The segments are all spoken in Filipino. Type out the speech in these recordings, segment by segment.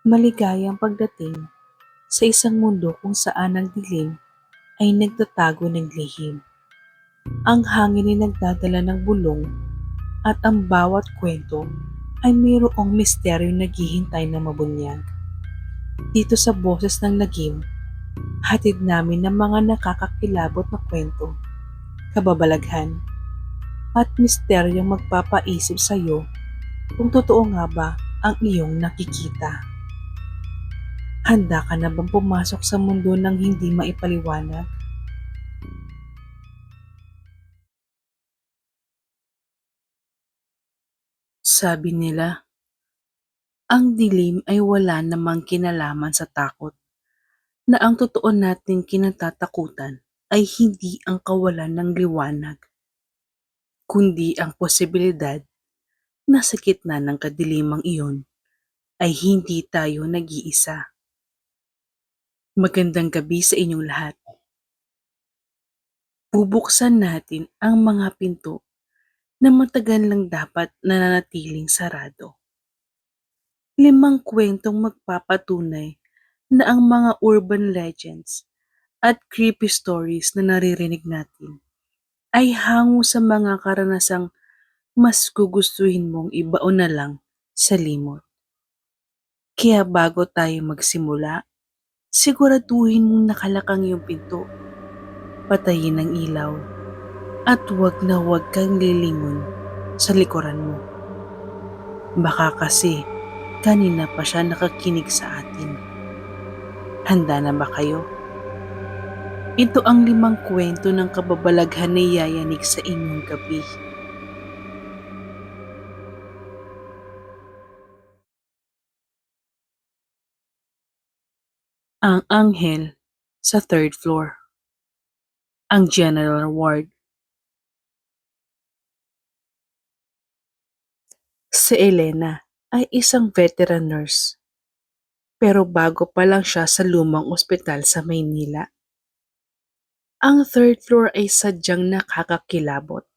Maligayang pagdating sa isang mundo kung saan ang dilim ay nagtatago ng lihim. Ang hangin ay nagdadala ng bulong at ang bawat kwento ay mayroong misteryong naghihintay na mabunyag. Dito sa boses ng lagim, hatid namin ng mga nakakakilabot na kwento, kababalaghan, at misteryong magpapaisip sa iyo kung totoo nga ba ang iyong nakikita. Handa ka na bang pumasok sa mundo ng hindi maipaliwanag? Sabi nila, ang dilim ay wala namang kinalaman sa takot, na ang totoo nating kinatatakutan ay hindi ang kawalan ng liwanag, kundi ang posibilidad na sa gitna ng kadilimang iyon ay hindi tayo nag-iisa. Magandang gabi sa inyong lahat. Bubuksan natin ang mga pinto na matagal lang dapat nananatiling sarado. 5 kwentong magpapatunay na ang mga urban legends at creepy stories na naririnig natin ay hango sa mga karanasang mas gugustuhin mong ibaon na lang sa limot. Kaya bago tayo magsimula, siguraduhin mong nakalakang yung pinto, patayin ang ilaw, at huwag kang lilingon sa likuran mo. Baka kasi kanina pa siya nakakinig sa atin. Handa na ba kayo? Ito ang 5 kwento ng kababalaghan na yayanig sa inyong gabi. Ang anghel sa third floor. Ang general ward. Si Elena ay isang veteran nurse. Pero bago pa lang siya sa lumang ospital sa Maynila. Ang third floor ay sadyang nakakakilabot.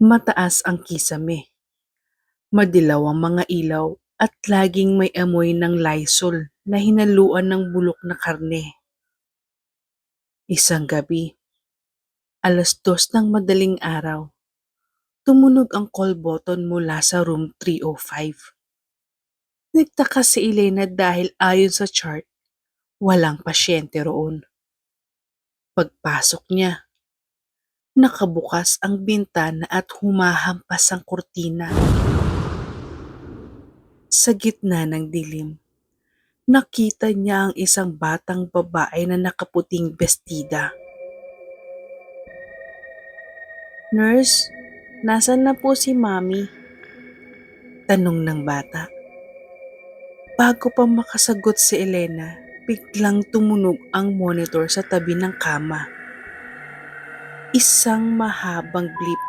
Mataas ang kisame. Madilaw ang mga ilaw at laging may amoy ng Lysol na hinaluan ng bulok na karne. Isang gabi, 2:00 ng madaling araw, tumunog ang call button mula sa room 305. Nagtaka si Elena dahil ayon sa chart, walang pasyente roon. Pagpasok niya, nakabukas ang bintana at humahampas ang kurtina. Sa gitna ng dilim, nakita niya ang isang batang babae na nakaputing bestida. "Nurse, nasan na po si Mami?" Tanong ng bata. Bago pa makasagot si Elena, biglang tumunog ang monitor sa tabi ng kama. Isang mahabang blip.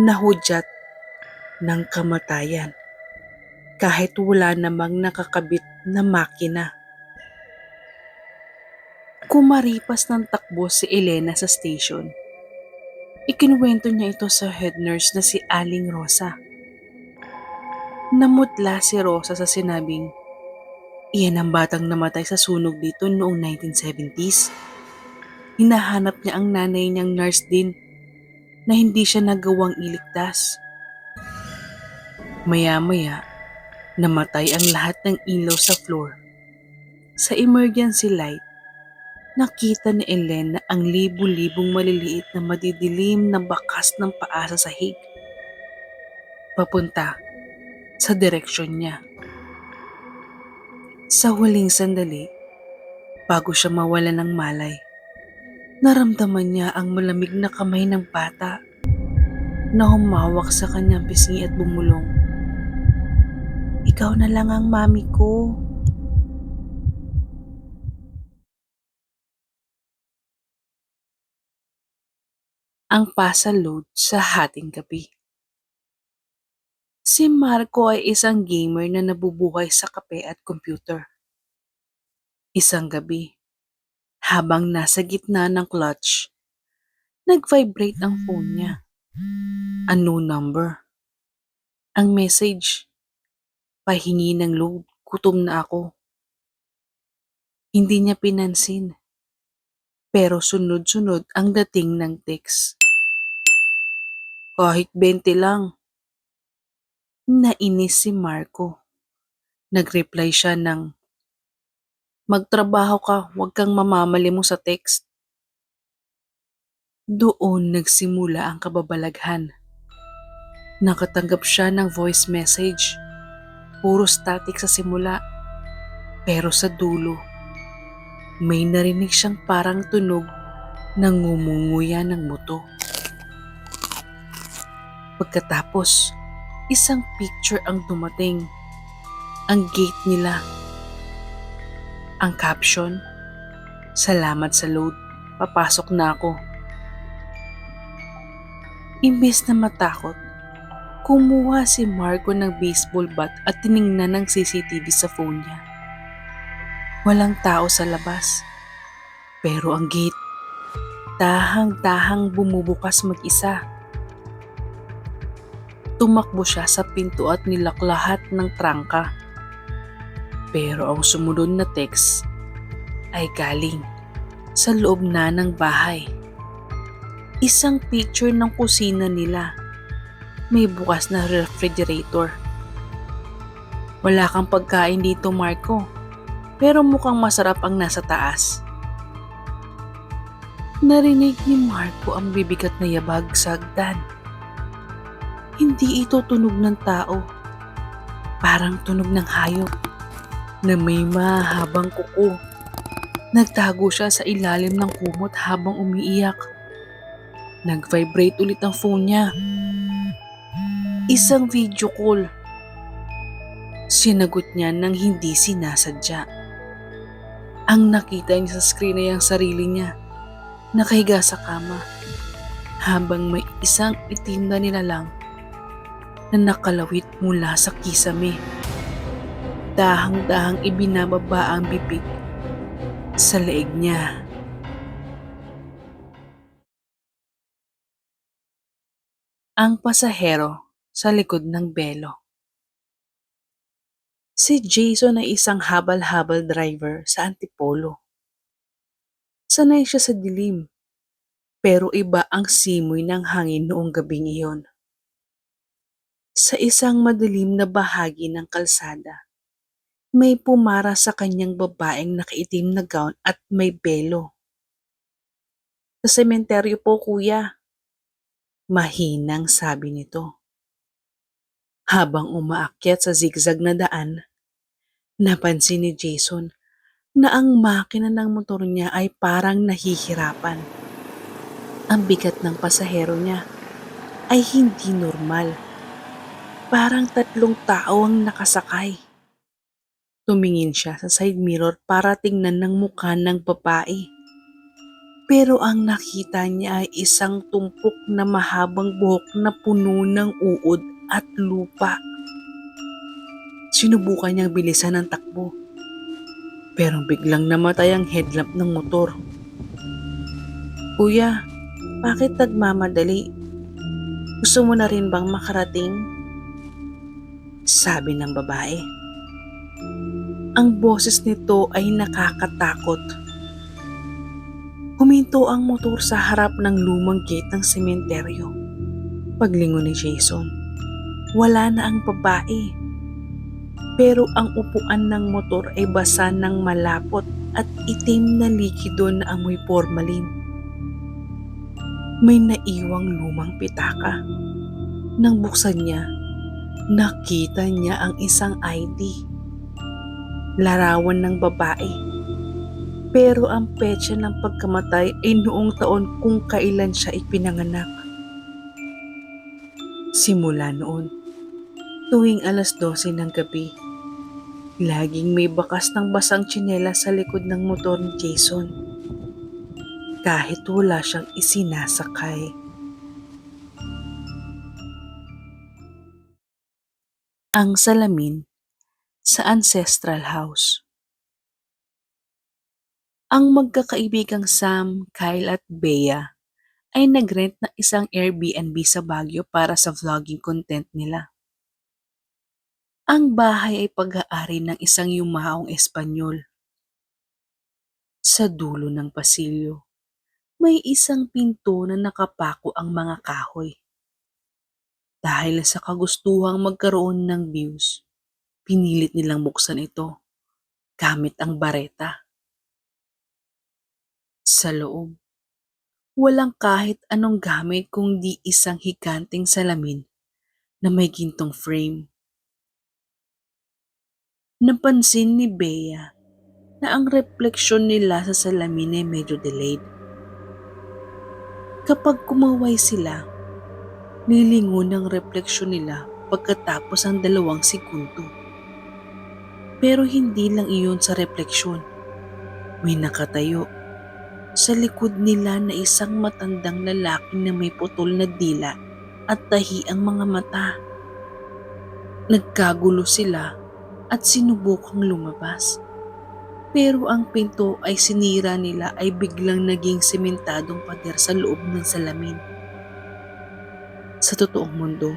Nahudyat ng kamatayan. Kahit wala namang nakakabit na makina. Kumaripas ng takbo si Elena sa station. Ikinuwento niya ito sa head nurse na si Aling Rosa. Namutla si Rosa sa sinabing, "Iyan ang batang namatay sa sunog dito noong 1970s. Hinahanap niya ang nanay niyang nurse din na hindi siya nagawang iligtas." Maya-maya, namatay ang lahat ng ilaw sa floor. Sa emergency light, nakita ni Elena ang libu-libong maliliit na madidilim na bakas ng paa sa sahig. Papunta sa direksyon niya. Sa huling sandali, bago siya mawala ng malay, naramdaman niya ang malamig na kamay ng bata na humawak sa kanyang pisngi at bumulong, "Ikaw na lang ang mami ko." Ang pasaload sa hating gabi. Si Marco ay isang gamer na nabubuhay sa kape at computer. Isang gabi, habang nasa gitna ng clutch, nag-vibrate ang phone niya. Unknown number. Ang message, pahingi ng load, gutom na ako. Hindi niya pinansin, pero sunod-sunod ang dating ng text. Kahit 20 lang. Nainis si Marco. Nag-reply siya ng, magtrabaho ka, huwag kang mamamali mo sa text. Doon nagsimula ang kababalaghan. Nakatanggap siya ng voice message. Puro static sa simula. Pero sa dulo, may narinig siyang parang tunog ng ngumunguya ng buto. Pagkatapos, isang picture ang dumating. Ang gate nila. Ang caption, salamat sa load, papasok na ako. Imbes na matakot, kumuha si Marco ng baseball bat at tiningnan ng CCTV sa phone niya. Walang tao sa labas. Pero ang gate, dahang-dahang bumubukas mag-isa. Tumakbo siya sa pinto at nilak lahat ng trangka. Pero ang sumunod na text ay galing sa loob na ng bahay. Isang picture ng kusina nila. May bukas na refrigerator. Wala kang pagkain dito, Marco. Pero mukhang masarap ang nasa taas. Narinig ni Marco ang bibigat na yabag sa hagdan. Hindi ito tunog ng tao. Parang tunog ng hayop na may mahabang kuko. Nagtago siya sa ilalim ng kumot habang umiiyak. Nag-vibrate ulit ang phone niya. Isang video call. Sinagot niya nang hindi sinasadya. Ang nakita niya sa screen ay ang sarili niya, nakahiga sa kama, habang may isang itim na nilalang na nakalawit mula sa kisame. Dahang-dahang ibinababa ang bibig sa leeg niya. Ang pasahero sa likod ng belo. Si Jason ay isang habal-habal driver sa Antipolo. Sanay siya sa dilim, pero iba ang simoy ng hangin noong gabing iyon. Sa isang madilim na bahagi ng kalsada, may pumara sa kanyang babaeng nakaitim na gown at may belo. Sa sementeryo po, kuya. Mahinang sabi nito. Habang umaakyat sa zigzag na daan, napansin ni Jason na ang makina ng motor niya ay parang nahihirapan. Ang bigat ng pasahero niya ay hindi normal. Parang 3 tao ang nakasakay. Tumingin siya sa side mirror para tingnan ng mukha ng babae. Pero ang nakita niya ay isang tumpok na mahabang buhok na puno ng uod at lupa. Sinubukan niyang bilisan ang takbo. Pero biglang namatay ang headlamp ng motor. Kuya, bakit nagmamadali? Gusto mo na rin bang makarating? Sabi ng babae. Ang boses nito ay nakakatakot. Huminto ang motor sa harap ng lumang gate ng sementeryo. Paglingon ni Jason, wala na ang babae. Pero ang upuan ng motor ay basa ng malapot at itim na likido na amoy formalin. May naiwang lumang pitaka. Nang buksan niya, nakita niya ang isang ID. Larawan ng babae. Pero ang petsa ng pagkamatay ay noong taon kung kailan siya ipinanganak. Simula noon, tuwing 12:00 ng gabi, laging may bakas ng basang tsinelas sa likod ng motor ni Jason. Kahit wala siyang isinasakay. Ang salamin sa ancestral house. Ang magkakaibigang Sam, Kyle at Bea ay nag-rent ng isang Airbnb sa Baguio para sa vlogging content nila. Ang bahay ay pag-aari ng isang yumaong Espanyol. Sa dulo ng pasilyo, may isang pinto na nakapako ang mga kahoy. Dahil sa kagustuhang magkaroon ng views, pinilit nilang buksan ito gamit ang bareta. Sa loob, walang kahit anong gamit kundi isang higanting salamin na may gintong frame. Napansin ni Bea na ang refleksyon nila sa salamin ay medyo delayed. Kapag kumaway sila, lilingon ang refleksyon nila pagkatapos ang 2 segundo. Pero hindi lang iyon sa refleksyon. May nakatayo sa likod nila na isang matandang lalaki na may putol na dila at tahi ang mga mata. Nagkagulo sila at sinubukang lumabas. Pero ang pinto ay sinira nila ay biglang naging sementadong pader sa loob ng salamin. Sa totoong mundo,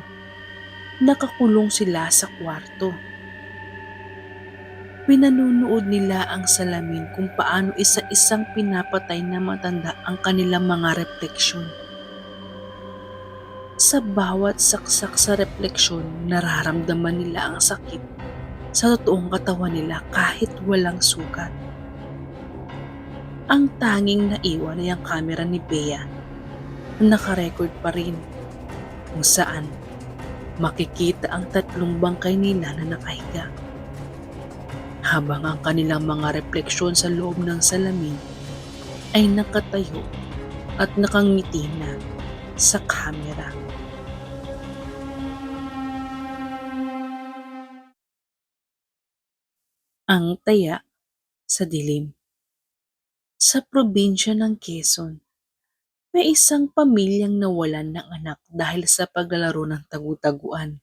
nakakulong sila sa kwarto. Pinanunood nila ang salamin kung paano isa-isang pinapatay na matanda ang kanilang mga refleksyon. Sa bawat saksak sa refleksyon, nararamdaman nila ang sakit sa totoong katawan nila kahit walang sugat. Ang tanging naiwan ay ang kamera ni Bea na nakarecord pa rin kung saan makikita ang 3 bangkay nila na nakahiga. Habang ang kanilang mga refleksyon sa loob ng salamin ay nakatayo at nakangiti na sa kamera. Ang taya sa dilim. Sa probinsya ng Quezon, may isang pamilyang nawalan ng anak dahil sa paglalaro ng tagu-taguan.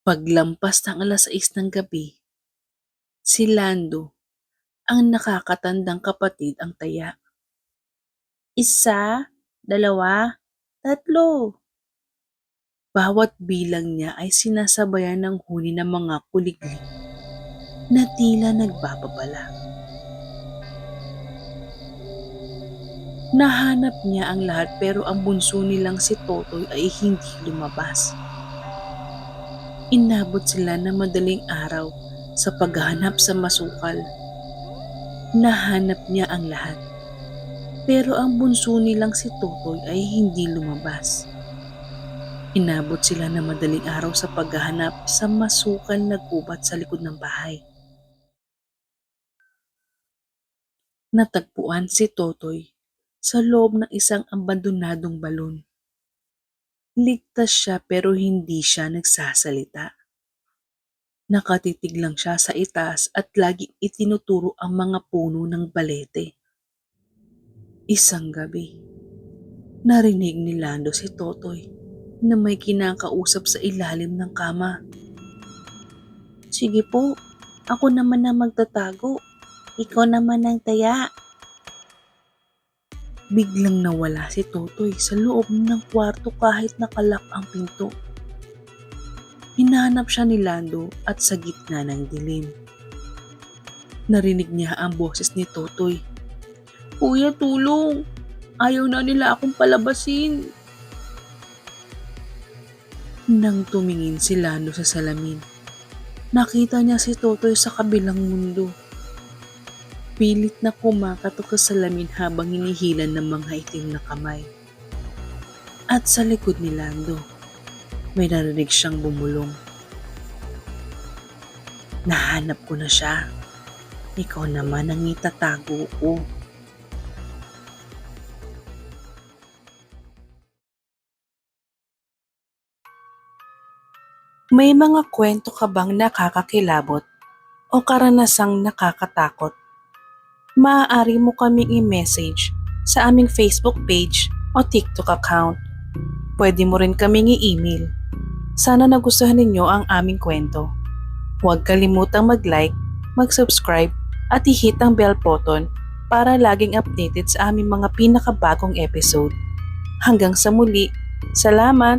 Paglampas ng 6:00 ng gabi, si Lando, ang nakakatandang kapatid ang taya. 1, 2, 3. Bawat bilang niya ay sinasabayan ng huni ng mga kuliglig na tila nagbababala. Nahanap niya ang lahat pero ang bunso nilang si Totoy ay hindi lumabas. Inabot sila ng madaling araw sa paghahanap sa masukal. Nahanap niya ang lahat. Pero ang bunso nilang si Totoy ay hindi lumabas. Inabot sila ng madaling araw sa paghahanap sa masukal na gubat sa likod ng bahay. Natagpuan si Totoy sa loob ng isang abandonadong balon. Ligtas siya pero hindi siya nagsasalita. Nakatitig lang siya sa itaas at laging itinuturo ang mga puno ng balete. Isang gabi, narinig ni Lando si Totoy na may kinakausap sa ilalim ng kama. Sige po, ako naman ang magtatago. Ikaw naman ang taya. Biglang nawala si Totoy sa loob ng kwarto kahit nakalak ang pinto. Hinahanap siya ni Lando at sa gitna ng dilim. Narinig niya ang boses ni Totoy. Kuya, tulong! Ayaw na nila akong palabasin. Nang tumingin si Lando sa salamin, nakita niya si Totoy sa kabilang mundo. Pilit na kumakatok sa salamin habang hinihilan ng mga itim na kamay. At sa likod ni Lando, may narinig siyang bumulong. Nahanap ko na siya. Ikaw naman ang itatago ko. May mga kwento ka bang nakakakilabot o karanasang nakakatakot? Maaari mo kaming i-message sa aming Facebook page o TikTok account. Pwede mo rin kaming i-email. Sana nagustuhan ninyo ang aming kwento. Huwag kalimutang mag-like, mag-subscribe at i-hit ang bell button para laging updated sa aming mga pinakabagong episode. Hanggang sa muli, salamat!